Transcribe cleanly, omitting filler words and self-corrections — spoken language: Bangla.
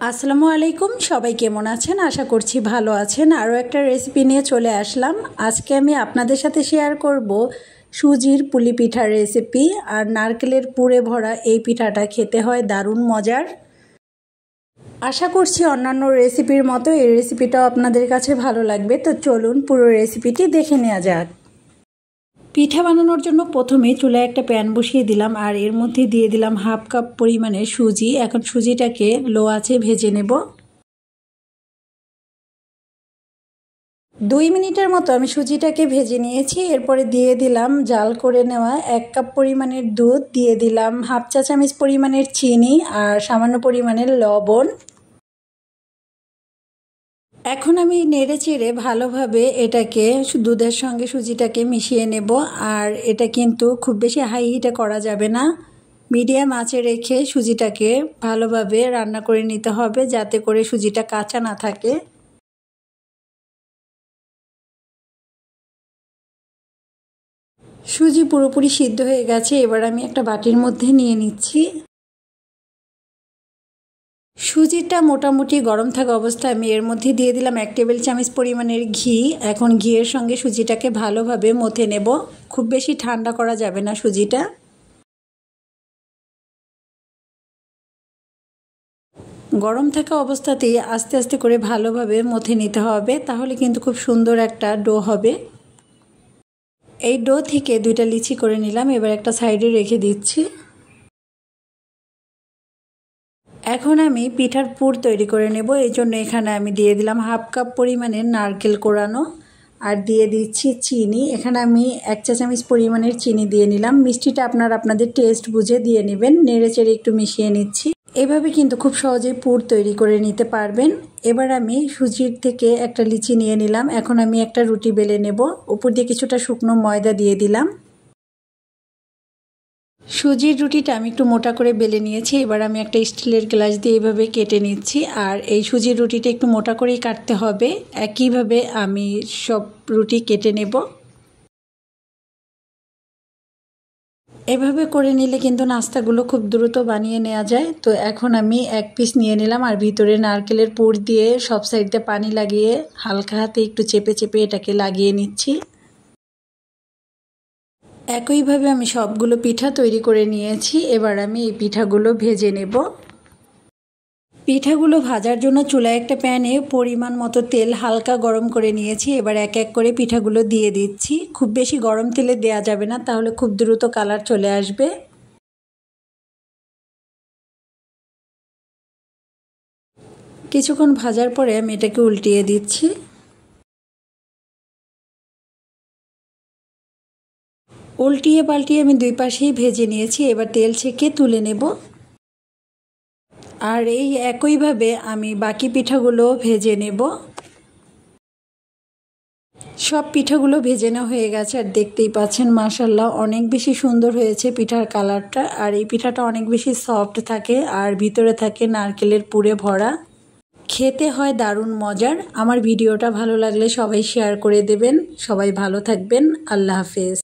আসসালামু আলাইকুম, সবাই কেমন আছেন? আশা করছি ভালো আছেন। আরও একটা রেসিপি নিয়ে চলে আসলাম। আজকে আমি আপনাদের সাথে শেয়ার করব সুজির পুলি পিঠার রেসিপি। আর নারকেলের পুরে ভরা এই পিঠাটা খেতে হয় দারুণ মজার। আশা করছি অন্যান্য রেসিপির মতো এই রেসিপিটাও আপনাদের কাছে ভালো লাগবে। তো চলুন পুরো রেসিপিটি দেখে নেওয়া যাক। পিঠা বানানোর জন্য প্রথমে চুলায় একটা প্যান বসিয়ে দিলাম আর এর মধ্যে দিয়ে দিলাম হাফ কাপ পরিমাণে সুজি। এখন সুজিটাকে লো আঁচে ভেজে নেব। 2 মিনিটের মতো আমি সুজিটাকে ভেজে নিয়েছি। এরপরে দিয়ে দিলাম জাল করে নেওয়া 1 কাপ পরিমাণের দুধ, দিয়ে দিলাম হাফ চা চামচ পরিমাণের চিনি আর সামান্য পরিমাণের লবণ। এখন আমি নেড়ে চেড়ে ভালোভাবে এটাকে দুধের সঙ্গে সুজিটাকে মিশিয়ে নেব। আর এটা কিন্তু খুব বেশি হাই হিটে করা যাবে না, মিডিয়াম আঁচে রেখে সুজিটাকে ভালোভাবে রান্না করে নিতে হবে যাতে করে সুজিটা কাঁচা না থাকে। সুজি পুরোপুরি সিদ্ধ হয়ে গেছে। এবার আমি একটা বাটির মধ্যে নিয়ে নিচ্ছি। সুজিটা মোটামুটি গরম থাকা অবস্থায় আমি এর মধ্যে দিয়ে দিলাম 1 টেবিল চামচ পরিমাণের ঘি। এখন ঘিয়ের সঙ্গে সুজিটাকে ভালোভাবে মথে নেব। খুব বেশি ঠান্ডা করা যাবে না সুজিটা। গরম থাকা অবস্থাতেই আস্তে আস্তে করে ভালোভাবে মথে নিতে হবে, তাহলে কিন্তু খুব সুন্দর একটা ডো হবে। এই ডো থেকে 2টা লিচি করে নিলাম। এবার একটা সাইডে রেখে দিচ্ছি। এখন আমি পিঠার পুর তৈরি করে নেব। এই জন্য এখানে আমি দিয়ে দিলাম হাফ কাপ পরিমাণের নারকেল কোড়ানো আর দিয়ে দিচ্ছি চিনি। এখানে আমি 1 চা চামচ পরিমাণের চিনি দিয়ে নিলাম। মিষ্টিটা আপনাদের টেস্ট বুঝে দিয়ে নেবেন। নেড়ে চেড়ে একটু মিশিয়ে নিচ্ছি। এভাবে কিন্তু খুব সহজেই পুর তৈরি করে নিতে পারবেন। এবার আমি সুজির থেকে একটা লিচি নিয়ে নিলাম। এখন আমি একটা রুটি বেলে নেব। উপর দিয়ে কিছুটা শুকনো ময়দা দিয়ে দিলাম। সুজির রুটিটা আমি একটু মোটা করে বেলে নিয়েছি। এবার আমি একটা স্টিলের গ্লাস দিয়ে এইভাবে কেটে নিচ্ছি। আর এই সুজির রুটিটা একটু মোটা করেই কাটতে হবে। একইভাবে আমি সব রুটি কেটে নেব। এভাবে করে নিলে কিন্তু নাস্তাগুলো খুব দ্রুত বানিয়ে নেওয়া যায়। তো এখন আমি 1 পিস নিয়ে নিলাম আর ভিতরে নারকেলের পুর দিয়ে সব সাইডে পানি লাগিয়ে হালকা হাতে একটু চেপে চেপে এটাকে লাগিয়ে নিচ্ছি। একইভাবে আমি সবগুলো পিঠা তৈরি করে নিয়েছি। এবার আমি এই পিঠাগুলো ভেজে নেব। পিঠাগুলো ভাজার জন্য চুলায় একটা প্যানে পরিমাণ মতো তেল হালকা গরম করে নিয়েছি। এবার এক এক করে পিঠাগুলো দিয়ে দিচ্ছি। খুব বেশি গরম তেলে দেওয়া যাবে না, তাহলে খুব দ্রুত কালার চলে আসবে। কিছুক্ষণ ভাজার পরে আমি এটাকে উল্টিয়ে দিচ্ছি। উল্টিয়ে পাল্টিয়ে আমি 2 পাশেই ভেজে নিয়েছি। এবার তেল ছেঁকে তুলে নেব। আর এই একইভাবে আমি বাকি পিঠাগুলো ভেজে নেব। সব পিঠাগুলো ভেজে নেওয়া হয়ে গেছে আর দেখতেই পাচ্ছেন মাশাআল্লাহ অনেক বেশি সুন্দর হয়েছে পিঠার কালারটা। আর এই পিঠাটা অনেক বেশি সফট থাকে আর ভিতরে থাকে নারকেলের পুরে ভরা। খেতে হয় দারুণ মজার। আমার ভিডিওটা ভালো লাগলে সবাই শেয়ার করে দেবেন। সবাই ভালো থাকবেন। আল্লাহ হাফেজ।